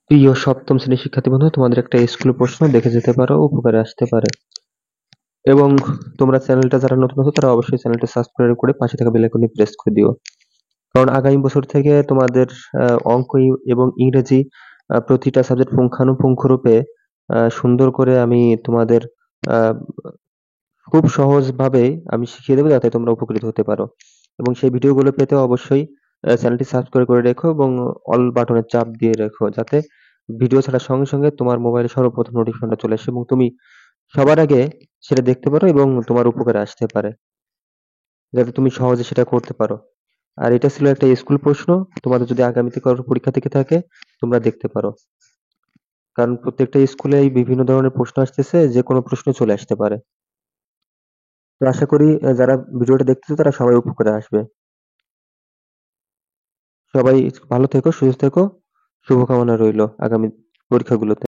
প্রিয় সপ্তম শ্রেণীর শিক্ষার্থী বন্ধু, তোমাদের একটা স্কুল প্রশ্ন দেখে যেতে পারো, উপকারে আসতে পারে। এবং তোমরা চ্যানেলটা যারা নতুন আছো তারা অবশ্যই চ্যানেলটা সাবস্ক্রাইব করে পাশে থাকা বেল আইকনে প্রেস করে দিও। কারণ আগামী বছর থেকে তোমাদের অঙ্ক এবং ইংরেজি প্রতিটা সাবজেক্ট পুঙ্খানুপুঙ্খরূপে সুন্দর করে আমি তোমাদের আহ, খুব সহজভাবে আমি শিখিয়ে দেবো যাতে তোমরা উপকৃত হতে পারো। এবং সেই ভিডিওগুলো পেতে অবশ্যই চ্যানেলটি সাবস্ক্রাইব করে রেখো এবং অল বাটনে চাপ দিয়ে রেখো যাতে ভিডিও ছাড়ার সঙ্গে সঙ্গে তোমার মোবাইলে সর্বপ্রথম নোটিফিকেশনটা চলে আসে এবং তুমি সবার আগে সেটা দেখতে পারো এবং তোমার উপকারে আসতে পারে, যাতে তুমি সহজে সেটা করতে পারো। আর এটা ছিল একটা স্কুল প্রশ্ন। তোমাদের যদি আগামীতে কারোর পরীক্ষা থেকে থাকে তোমরা দেখতে পারো, কারণ প্রত্যেকটা স্কুলে এই বিভিন্ন ধরনের প্রশ্ন আসতেছে, যে কোনো প্রশ্ন চলে আসতে পারে। তো আশা করি যারা ভিডিওটা দেখতেছো তারা সবাই উপকারে আসবে। সবাই ভালো থেকো, সুস্থ থেকো। শুভকামনা রইলো আগামী পরীক্ষাগুলোতে।